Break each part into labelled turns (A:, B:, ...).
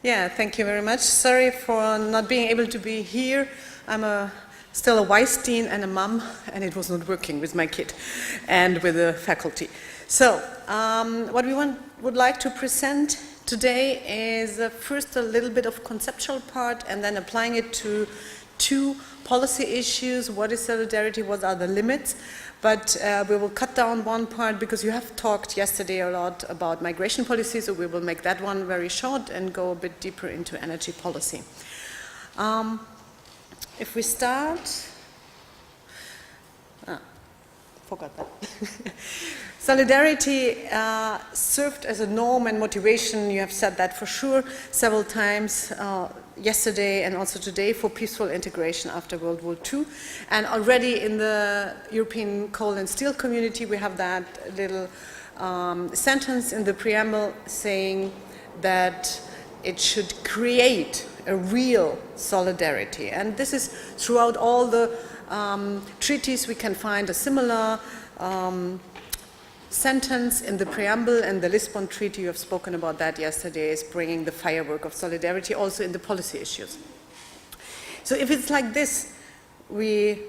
A: Yeah, thank you very much. Sorry for not being able to be here. I'm still a vice dean and a mom, and it was not working with my kid and with the faculty. So, what we would like to present today is first a little bit of conceptual part and then applying it to two policy issues. What is solidarity? What are the limits? But we will cut down one part because you have talked yesterday a lot about migration policy, so we will make that one very short and go a bit deeper into energy policy. If we start, forgot that. Solidarity served as a norm and motivation, you have said that for sure, several times yesterday and also today for peaceful integration after World War II. And already in the European coal and steel community, we have that little sentence in the preamble saying that it should create a real solidarity. And this is throughout all the treaties we can find a similar sentence in the preamble, and the Lisbon Treaty, you have spoken about that yesterday, is bringing the firework of solidarity also in the policy issues. So if it's like this, we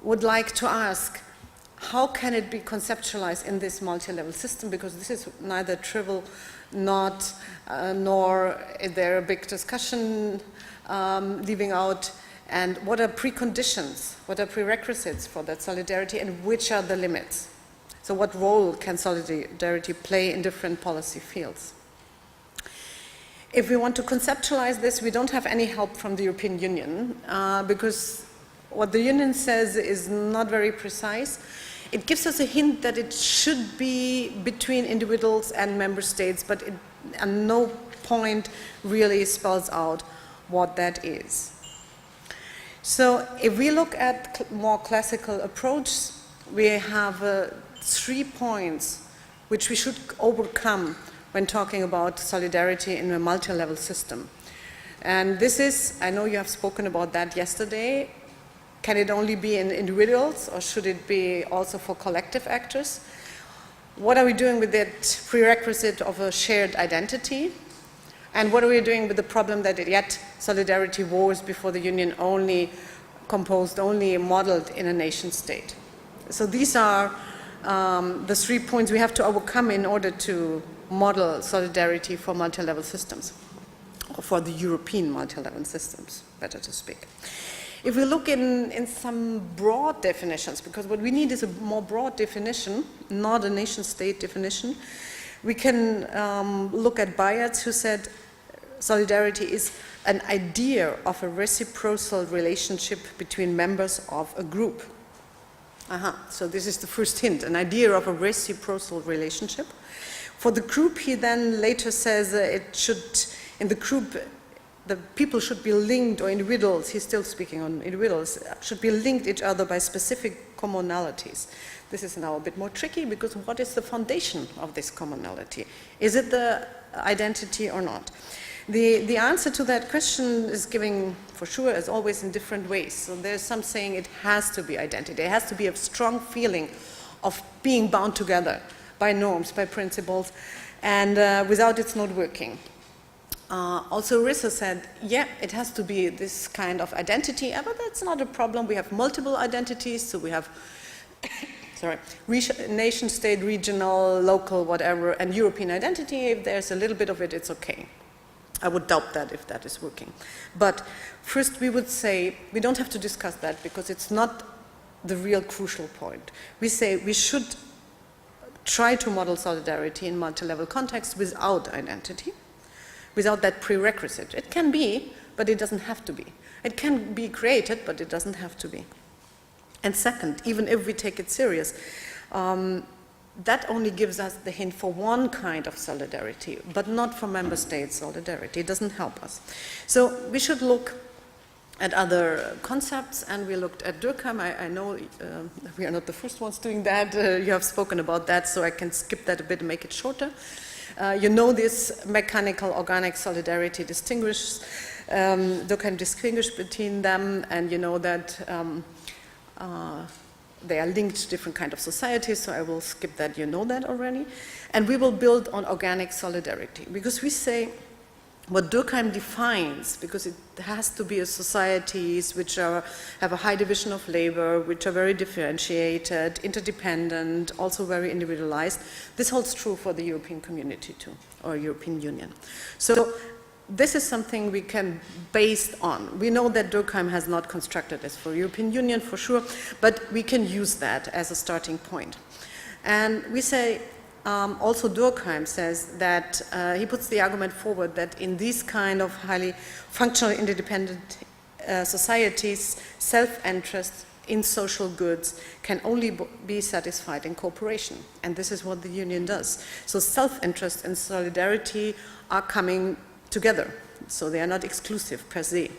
A: would like to ask, how can it be conceptualized in this multi-level system? Because this is neither trivial, nor is there a big discussion leaving out, and what are preconditions, what are prerequisites for that solidarity, and which are the limits? So what role can solidarity play in different policy fields? If we want to conceptualize this, we don't have any help from the European Union because what the Union says is not very precise. It gives us a hint that it should be between individuals and member states, but it at no point really spells out what that is. So if we look at more classical approach, we have 3 points which we should overcome when talking about solidarity in a multi-level system. And this is, I know you have spoken about that yesterday, can it only be in individuals or should it be also for collective actors? What are we doing with that prerequisite of a shared identity? And what are we doing with the problem that yet solidarity was before the Union only composed, only modeled in a nation state? So these are the 3 points we have to overcome in order to model solidarity for multi-level systems, or for the European multi-level systems, better to speak. If we look in some broad definitions, because what we need is a more broad definition, not a nation-state definition, we can look at Bayards, who said solidarity is an idea of a reciprocal relationship between members of a group. So this is the first hint, an idea of a reciprocal relationship. For the group, he then later says it should, in the group, the people should be linked, or individuals, he's still speaking on individuals, should be linked each other by specific commonalities. This is now a bit more tricky because what is the foundation of this commonality? Is it the identity or not? The answer to that question is given, for sure, as always, in different ways. So there's some saying it has to be identity. It has to be a strong feeling of being bound together by norms, by principles, and without it's not working. Also, Rissa said, yeah, it has to be this kind of identity, but that's not a problem. We have multiple identities, so we have nation state, regional, local, whatever, and European identity. If there's a little bit of it, it's okay. I would doubt that if that is working. But first we would say, we don't have to discuss that because it's not the real crucial point. We say we should try to model solidarity in multi-level context without identity, without that prerequisite. It can be, but it doesn't have to be. It can be created, but it doesn't have to be. And second, even if we take it serious, that only gives us the hint for one kind of solidarity, but not for member states solidarity. It doesn't help us. So we should look at other concepts, and we looked at Durkheim. I know we are not the first ones doing that. You have spoken about that, so I can skip that a bit and make it shorter. You know this mechanical organic solidarity distinguishes, Durkheim distinguished between them, and you know that they are linked to different kind of societies, so I will skip that, you know that already. And we will build on organic solidarity, because we say what Durkheim defines, because it has to be a societies which have a high division of labor, which are very differentiated, interdependent, also very individualized. This holds true for the European community too, or European Union. So this is something we can base on. We know that Durkheim has not constructed this for European Union for sure, but we can use that as a starting point. And we say, also Durkheim says that he puts the argument forward that in these kind of highly functional interdependent societies, self-interest in social goods can only be satisfied in cooperation. And this is what the union does. So self-interest and solidarity are coming together. So they are not exclusive per se.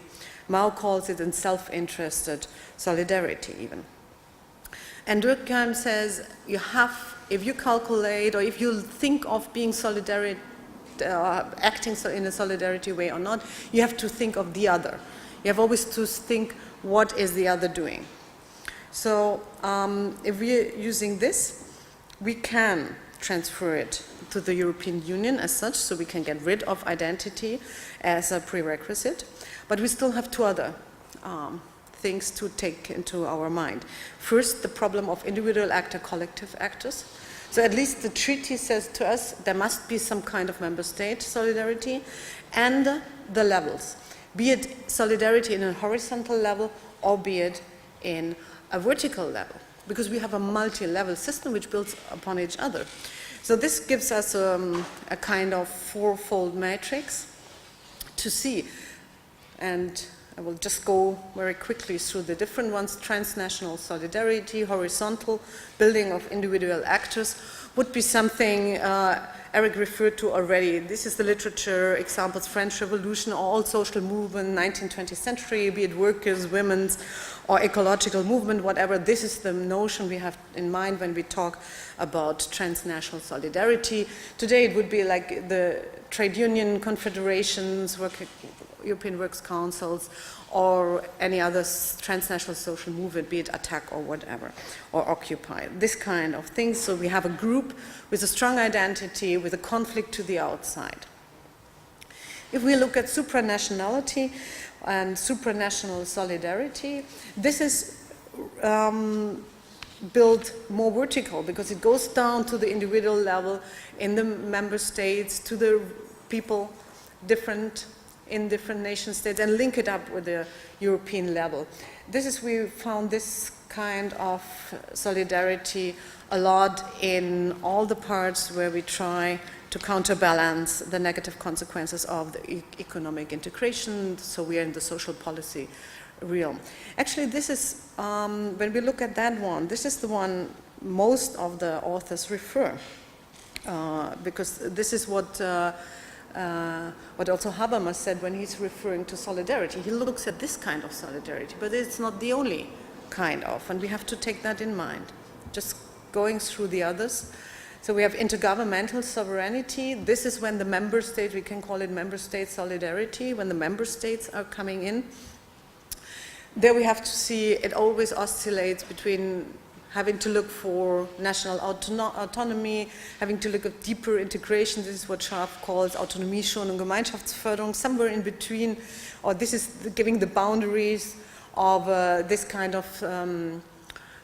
A: Mao calls it in self-interested solidarity even. And Durkheim says you have, if you calculate or if you think of being solidarity, acting in a solidarity way or not, you have to think of the other. You have always to think what is the other doing. So if we're using this, we can transfer it to the European Union as such, so we can get rid of identity as a prerequisite, but we still have two other things to take into our mind. First, the problem of individual actor, collective actors. So at least the treaty says to us there must be some kind of member state solidarity, and the levels, be it solidarity in a horizontal level or be it in a vertical level, because we have a multi-level system which builds upon each other. So this gives us a kind of fourfold matrix to see, and I will just go very quickly through the different ones. Transnational solidarity, horizontal, building of individual actors would be something Eric referred to already. This is the literature, examples, French Revolution, all social movement, 19th, 20th century, be it workers, women's, or ecological movement, whatever. This is the notion we have in mind when we talk about transnational solidarity. Today it would be like the trade union confederations, European Works Councils, or any other transnational social movement, be it ATTAC or whatever, or Occupy, this kind of thing. So we have a group with a strong identity, with a conflict to the outside. If we look at supranationality and supranational solidarity, this is built more vertical because it goes down to the individual level in the member states, to the people in different nation states, and link it up with the European level. We found this kind of solidarity a lot in all the parts where we try to counterbalance the negative consequences of the economic integration, so we are in the social policy realm. Actually, this is, when we look at that one, this is the one most of the authors refer, because this is what also Habermas said when he's referring to solidarity. He looks at this kind of solidarity, but it's not the only kind of, and we have to take that in mind. Just going through the others. So we have intergovernmental sovereignty. This is when the member state, we can call it member state solidarity, when the member states are coming in. There we have to see it always oscillates between having to look for national autonomy, having to look at deeper integration. This is what Scharf calls Autonomie schon und Gemeinschaftsförderung, somewhere in between, or this is giving the boundaries of this kind of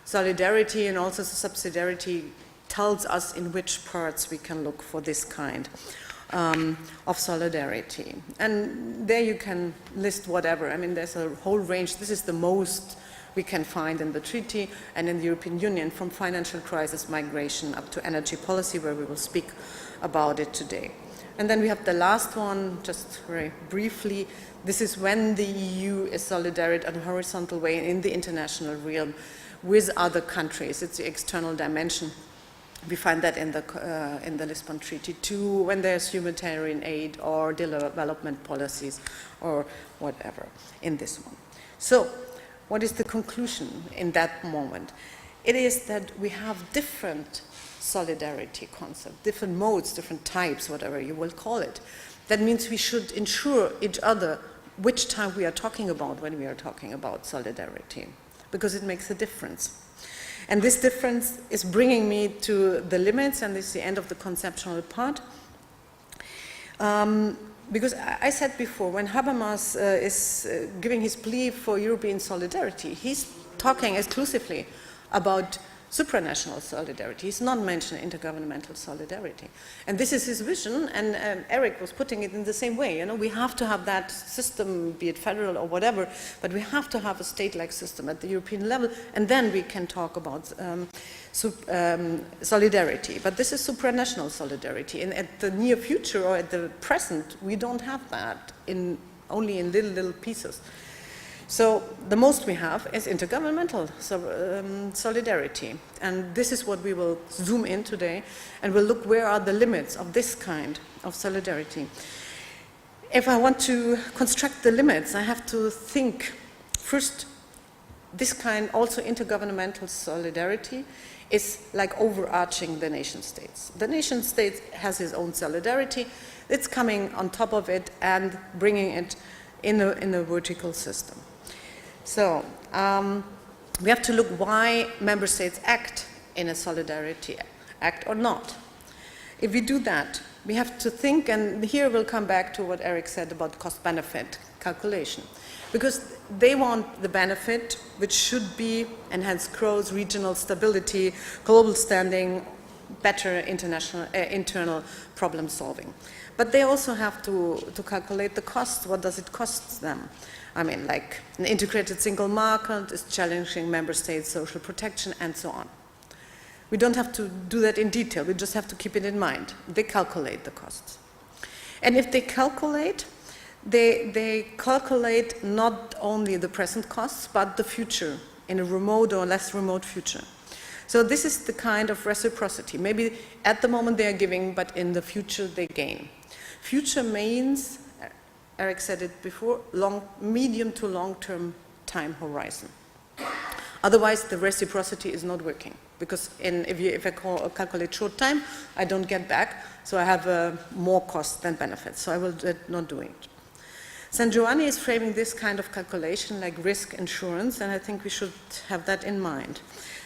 A: solidarity, and also subsidiarity tells us in which parts we can look for this kind of solidarity. And there you can list whatever. I mean, there's a whole range. This is the most we can find in the treaty and in the European Union, from financial crisis, migration, up to energy policy, where we will speak about it today. And then we have the last one, just very briefly. This is when the EU is solidary in a horizontal way in the international realm with other countries. It's the external dimension. We find that in the Lisbon Treaty too, when there's humanitarian aid or development policies or whatever in this one. So, what is the conclusion in that moment? It is that we have different solidarity concepts, different modes, different types, whatever you will call it. That means we should ensure each other which type we are talking about when we are talking about solidarity, because it makes a difference. And this difference is bringing me to the limits, and this is the end of the conceptual part. because I said before, when Habermas is giving his plea for European solidarity, he's talking exclusively about supranational solidarity. He's not mentioning intergovernmental solidarity. And this is his vision, and Eric was putting it in the same way. You know, we have to have that system, be it federal or whatever, but we have to have a state-like system at the European level, and then we can talk about solidarity. But this is supranational solidarity, and at the near future or at the present, we don't have that, only in little pieces. So the most we have is intergovernmental solidarity. And this is what we will zoom in today, and we'll look where are the limits of this kind of solidarity. If I want to construct the limits, I have to think first, this kind, also intergovernmental solidarity, is like overarching the nation states. The nation state has its own solidarity. It's coming on top of it and bringing it in a vertical system. So we have to look why member states act in a solidarity act or not. If we do that, we have to think, and here we'll come back to what Eric said about cost-benefit calculation, because they want the benefit which should be enhanced growth, regional stability, global standing, better internal problem solving. But they also have to calculate the cost. What does it cost them? I mean, like an integrated single market is challenging member states' social protection and so on. We don't have to do that in detail. We just have to keep it in mind. They calculate the costs. And if they calculate, they calculate not only the present costs, but the future in a remote or less remote future. So this is the kind of reciprocity. Maybe at the moment they are giving, but in the future they gain. Future means, Eric said it before, medium to long-term time horizon. Otherwise, the reciprocity is not working, because if I calculate short time, I don't get back, so I have more cost than benefits, so I will not do it. San Giovanni is framing this kind of calculation like risk insurance, and I think we should have that in mind.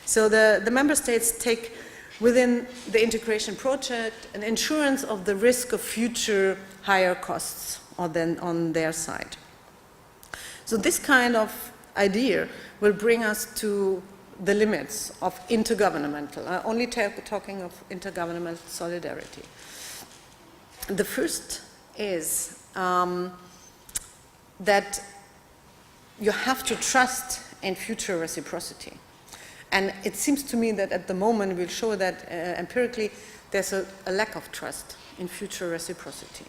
A: So the member states take within the integration project an insurance of the risk of future higher costs on their side. So this kind of idea will bring us to the limits of intergovernmental, only talking of intergovernmental solidarity. The first is that you have to trust in future reciprocity. And it seems to me that at the moment we'll show that empirically there's a lack of trust in future reciprocity.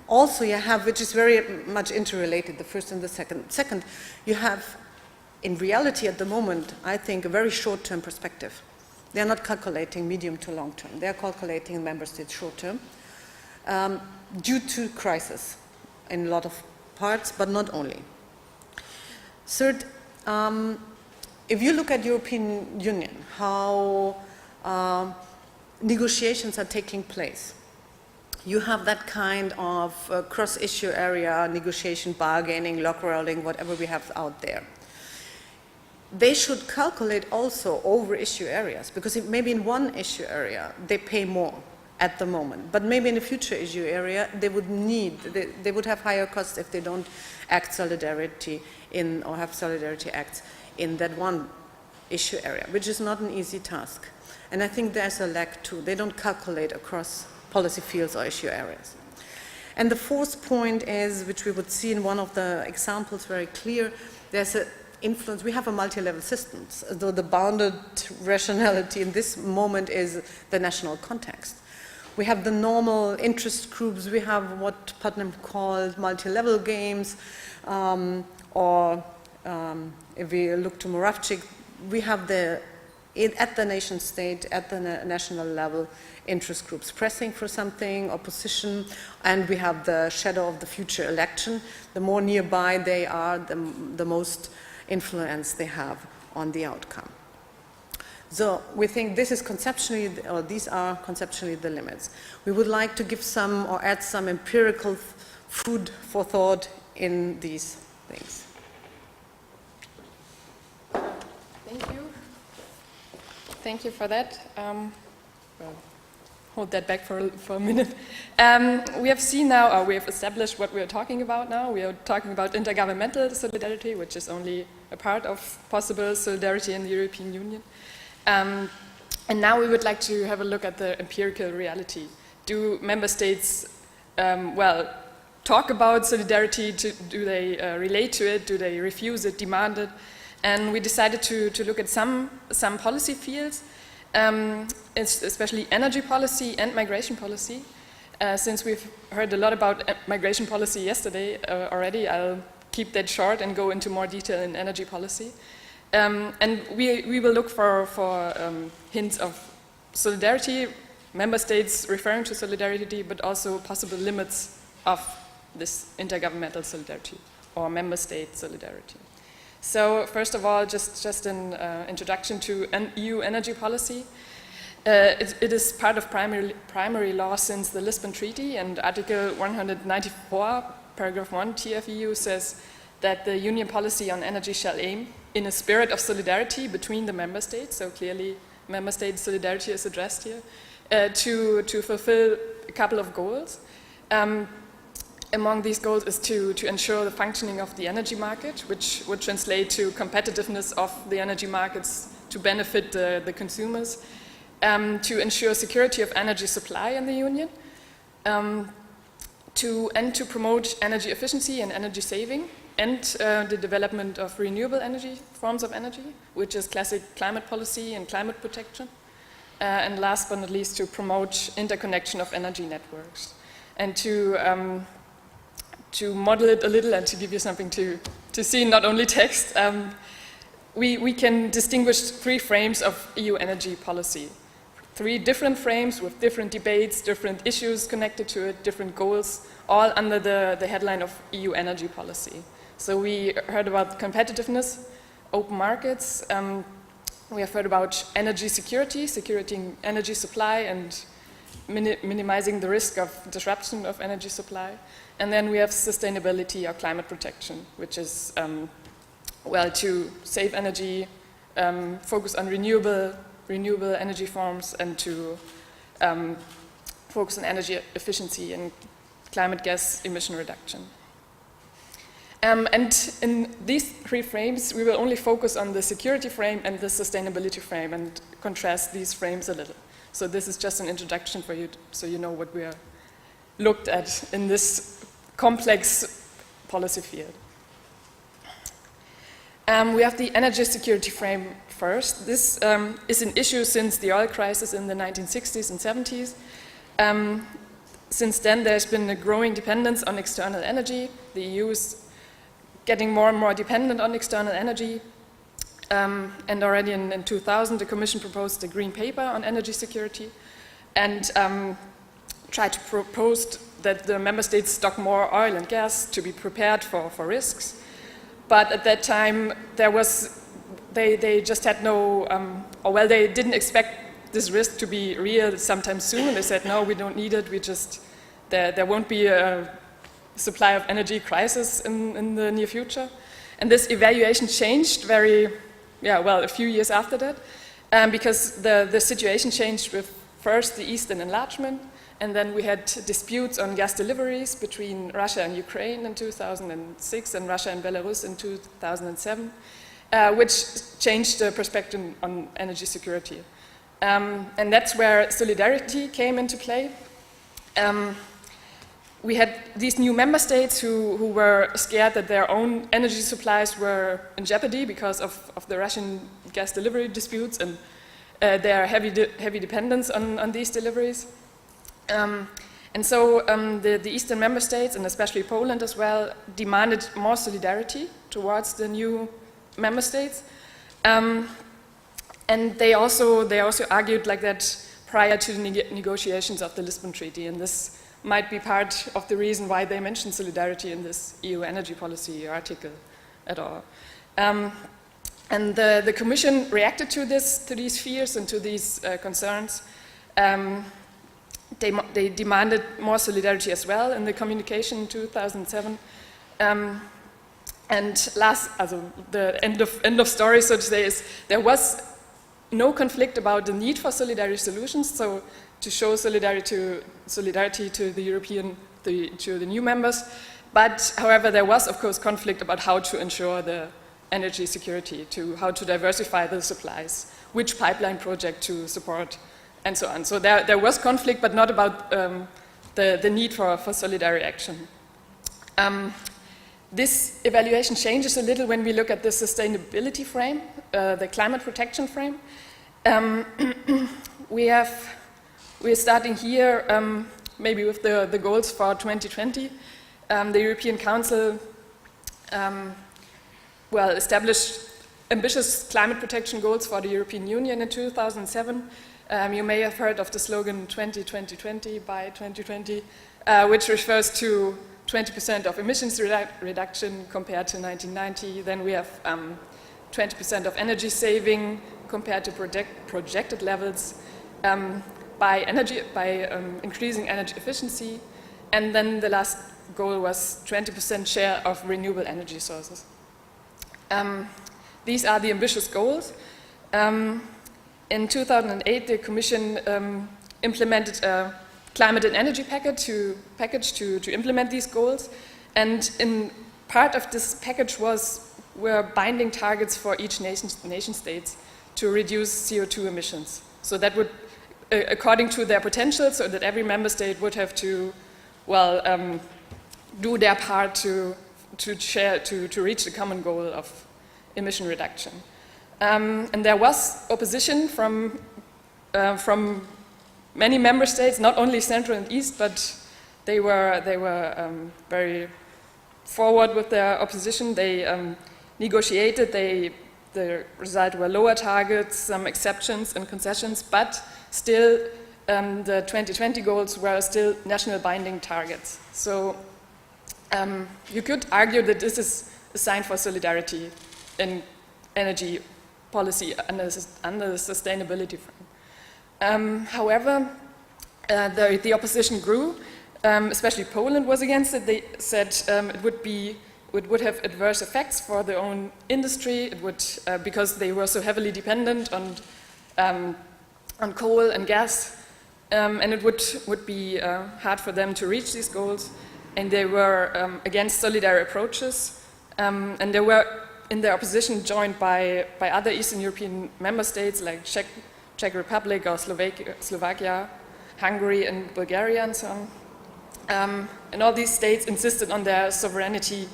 A: Also you have, which is very much interrelated, the first and the second. Second, you have in reality at the moment, I think, a very short-term perspective. They're not calculating medium to long-term. They're calculating member states short-term due to crisis in a lot of parts, but not only. Third, if you look at European Union, how negotiations are taking place, you have that kind of cross-issue area, negotiation, bargaining, lock rolling, whatever we have out there. They should calculate also over issue areas, because if maybe in one issue area they pay more at the moment, but maybe in a future issue area they would have higher costs if they don't act solidarity in or have solidarity acts in that one issue area, which is not an easy task. And I think there's a lack too. They don't calculate across policy fields or issue areas. And the fourth point is, which we would see in one of the examples very clear, there's an influence. We have a multi-level system, though the bounded rationality in this moment is the national context. We have the normal interest groups, we have what Putnam called multi-level games, or if we look to Moravcik, we have at the nation state, at the national level, interest groups pressing for something, opposition, and we have the shadow of the future election. The more nearby they are, the most influence they have on the outcome. So we think this is conceptually, or these are conceptually the limits. We would like to give some or add some empirical food for thought in these things.
B: Thank you. Thank you for that. hold that back for a minute. We have seen now, or we have established what we are talking about now. We are talking about intergovernmental solidarity, which is only a part of possible solidarity in the European Union. And now we would like to have a look at the empirical reality. Do member states, talk about solidarity? Do they relate to it? Do they refuse it, demand it? And we decided to look at some policy fields, especially energy policy and migration policy. Since we've heard a lot about migration policy yesterday already, I'll keep that short and go into more detail in energy policy. And we will look for hints of solidarity, member states referring to solidarity, but also possible limits of this intergovernmental solidarity or member state solidarity. So first of all, just an introduction to EU energy policy. It is part of primary law since the Lisbon Treaty, and Article 194, paragraph 1 TFEU says that the Union policy on energy shall aim in a spirit of solidarity between the member states, so clearly member state solidarity is addressed here, to fulfill a couple of goals. Among these goals is to ensure the functioning of the energy market, which would translate to competitiveness of the energy markets to benefit the consumers, to ensure security of energy supply in the Union, to promote energy efficiency and energy saving, and the development of renewable energy forms of energy, which is classic climate policy and climate protection. And last but not least, to promote interconnection of energy networks. And to model it a little and to give you something to see, not only text, we can distinguish three frames of EU energy policy. Three different frames with different debates, different issues connected to it, different goals, all under the headline of EU energy policy. So we heard about competitiveness, open markets. We have heard about energy security, securing energy supply and minimizing the risk of disruption of energy supply. And then we have sustainability or climate protection, which is, to save energy, focus on renewable energy forms, and to focus on energy efficiency and climate gas emission reduction. And in these three frames, we will only focus on the security frame and the sustainability frame and contrast these frames a little. So this is just an introduction for you, so you know what we are looked at in this complex policy field. We have the energy security frame first. This is an issue since the oil crisis in the 1960s and 70s. Since then, there's been a growing dependence on external energy. The EU is getting more and more dependent on external energy. And already in 2000, the Commission proposed a green paper on energy security and tried to propose that the member states stock more oil and gas to be prepared for risks. But at that time, they just had no, they didn't expect this risk to be real sometime soon. They said, no, we don't need it. There won't be a supply of energy crisis in the near future. And this evaluation changed a few years after that, because the situation changed with first the Eastern enlargement, and then we had disputes on gas deliveries between Russia and Ukraine in 2006 and Russia and Belarus in 2007, which changed the perspective on energy security. And that's where solidarity came into play. We had these new member states who were scared that their own energy supplies were in jeopardy because of the Russian gas delivery disputes and their heavy dependence on these deliveries. And so the Eastern member states, and especially Poland as well, demanded more solidarity towards the new member states. And they also argued like that prior to the negotiations of the Lisbon Treaty, and this might be part of the reason why they mentioned solidarity in this EU energy policy article at all. And the Commission reacted to these fears and to these concerns. They demanded more solidarity as well in the communication in 2007. And the end of story, so to say, is there was no conflict about the need for solidarity solutions, so to show solidarity to the European, to the new members. But, however, there was, of course, conflict about how to ensure the energy security, how to diversify the supplies, which pipeline project to support, and so on. So there was conflict, but not about the need for solidary action. This evaluation changes a little when we look at the sustainability frame, the climate protection frame. We're starting here maybe with the goals for 2020. The European Council established ambitious climate protection goals for the European Union in 2007. You may have heard of the slogan 20-20-20 by 2020, which refers to 20% of emissions reduction compared to 1990. Then we have 20% of energy saving compared to projected levels by increasing energy efficiency. And then the last goal was 20% share of renewable energy sources. These are the ambitious goals. In 2008, the Commission implemented a climate and energy package to implement these goals. And in part of this package were binding targets for each nation states to reduce CO2 emissions. So that would, according to their potential, so that every member state would have to, do their part to reach the common goal of emission reduction. And there was opposition from many member states, not only Central and East, but they were very forward with their opposition. They negotiated. The result were lower targets, some exceptions and concessions, but still the 2020 goals were still national binding targets. So you could argue that this is a sign for solidarity in energy policy under the sustainability frame. However, the opposition grew, especially Poland was against it. They said it would have adverse effects for their own industry. It would, because they were so heavily dependent on coal and gas, and it would be hard for them to reach these goals. And they were against solidary approaches, and they were in their opposition joined by other Eastern European member states like Czech Republic or Slovakia, Hungary and Bulgaria and so on. And all these states insisted on their sovereignty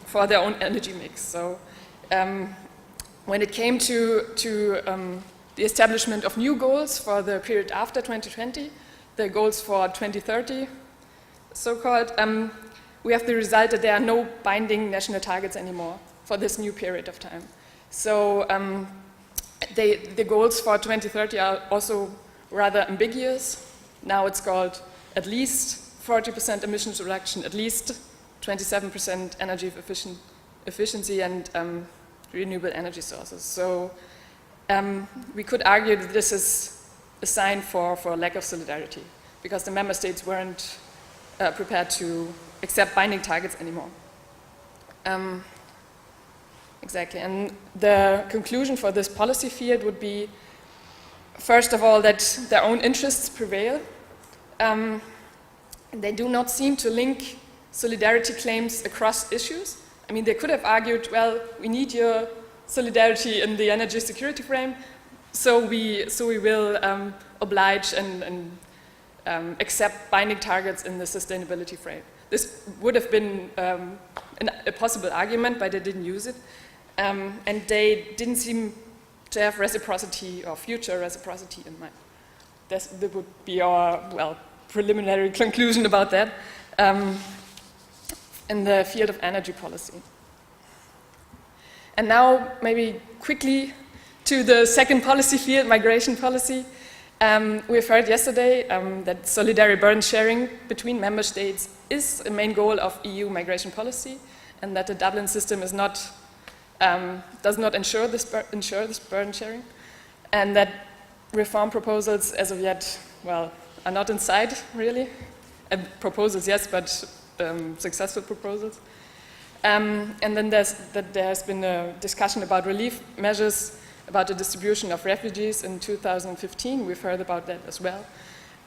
B: for their own energy mix. So when it came to the establishment of new goals for the period after 2020, the goals for 2030, so-called, we have the result that there are no binding national targets anymore for this new period of time. So the goals for 2030 are also rather ambiguous. Now it's called at least 40% emissions reduction, at least 27% energy efficiency and renewable energy sources. So we could argue that this is a sign for a lack of solidarity because the member states weren't prepared to accept binding targets anymore. Exactly, and the conclusion for this policy field would be, first of all, that their own interests prevail. They do not seem to link solidarity claims across issues. I mean, they could have argued, well, we need your solidarity in the energy security frame, so we will oblige and accept binding targets in the sustainability frame. This would have been a possible argument, but they didn't use it. And they didn't seem to have reciprocity or future reciprocity in mind. That would be our, preliminary conclusion about that in the field of energy policy. And now, maybe quickly to the second policy field, migration policy. We've heard yesterday that solidary burden sharing between member states is a main goal of EU migration policy, and that the Dublin system is not, does not ensure this burden sharing, and that reform proposals as of yet, are not in sight, really. Proposals, yes, but successful proposals. And then there has been a discussion about relief measures about the distribution of refugees in 2015. We've heard about that as well.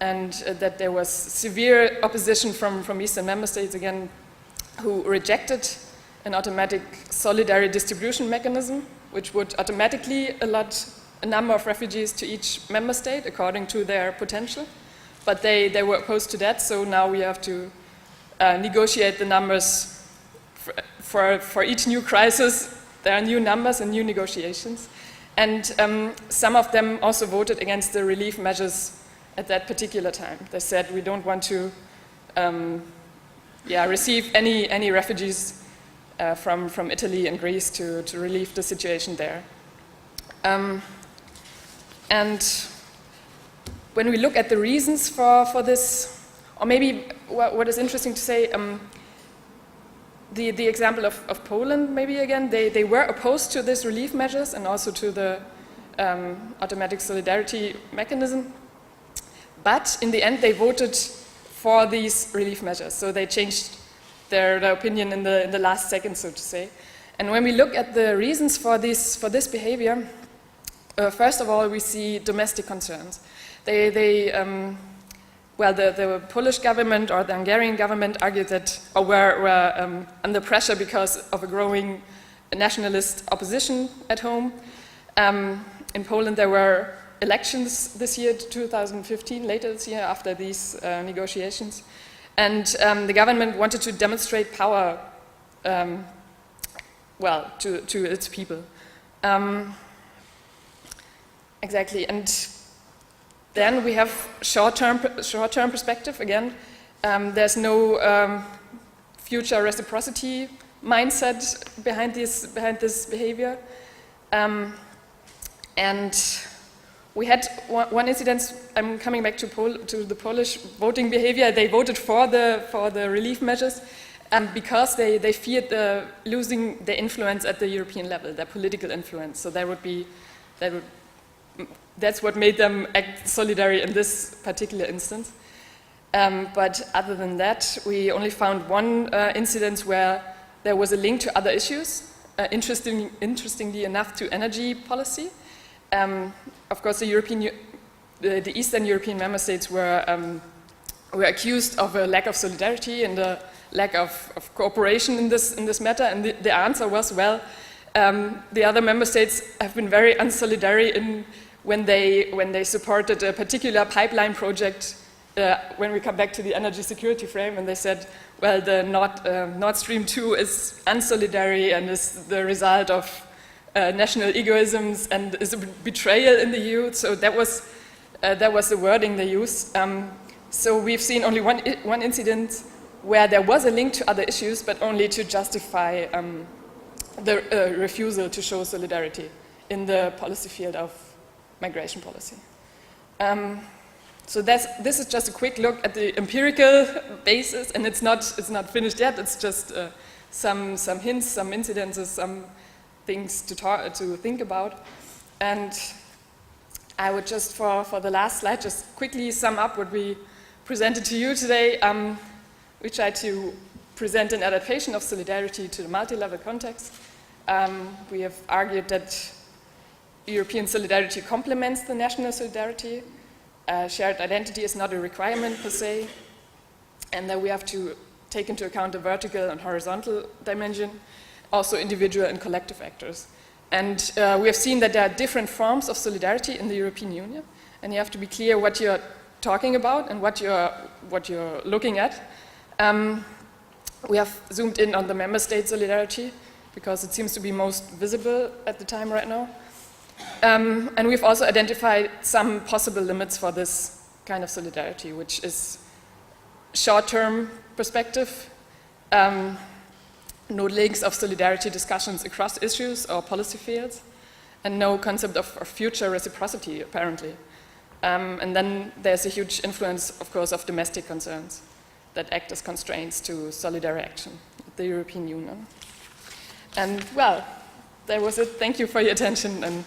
B: And that there was severe opposition from Eastern member states, again, who rejected an automatic solidary distribution mechanism, which would automatically allot a number of refugees to each member state according to their potential. But they were opposed to that, so now we have to negotiate the numbers for each new crisis. There are new numbers and new negotiations. And some of them also voted against the relief measures at that particular time. They said, we don't want to receive any refugees from Italy and Greece to relieve the situation there. And when we look at the reasons for this, or maybe what is interesting to say, the example of Poland, maybe again, they were opposed to these relief measures and also to the automatic solidarity mechanism. But in the end, they voted for these relief measures. So they changed their opinion in the last second, so to say. And when we look at the reasons for this behavior, first of all, we see domestic concerns. The Polish government or the Hungarian government argued that, or were under pressure because of a growing nationalist opposition at home. In Poland, there were elections this year, 2015, later this year, after these negotiations. And the government wanted to demonstrate power, to its people. Exactly, and then we have short-term perspective again. There's no future reciprocity mindset behind this behavior, and we had one incident. I'm coming back to the Polish voting behavior. They voted for the relief measures because they feared losing their influence at the European level, their political influence. So that's what made them act solidary in this particular instance. But other than that, we only found one incident where there was a link to other issues, interestingly enough, to energy policy. Of course, the Eastern European member states were accused of a lack of solidarity and a lack of cooperation in this matter. And the answer was, well, the other member states have been very unsolidary when they supported a particular pipeline project. When we come back to the energy security frame, and they said, well, the Nord Stream 2 is unsolidary and is the result of national egoisms and is a betrayal in the EU. So that was the wording they used. So we've seen only one incident where there was a link to other issues, but only to justify the refusal to show solidarity in the policy field of migration policy. So this is just a quick look at the empirical basis, and it's not finished yet. It's just some hints, some incidences, some things to think about. And I would just, for the last slide, just quickly sum up what we presented to you today. We tried to present an adaptation of solidarity to the multi-level context. We have argued that European solidarity complements the national solidarity. Shared identity is not a requirement per se, and that we have to take into account the vertical and horizontal dimension, also individual and collective actors. And we have seen that there are different forms of solidarity in the European Union, and you have to be clear what you're talking about and what you're looking at. We have zoomed in on the member state solidarity because it seems to be most visible at the time right now. And we've also identified some possible limits for this kind of solidarity, which is short-term perspective, no links of solidarity discussions across issues or policy fields, and no concept of future reciprocity, apparently. And then there's a huge influence, of course, of domestic concerns that act as constraints to solidary action at the European Union. And, well, that was it. Thank you for your attention. And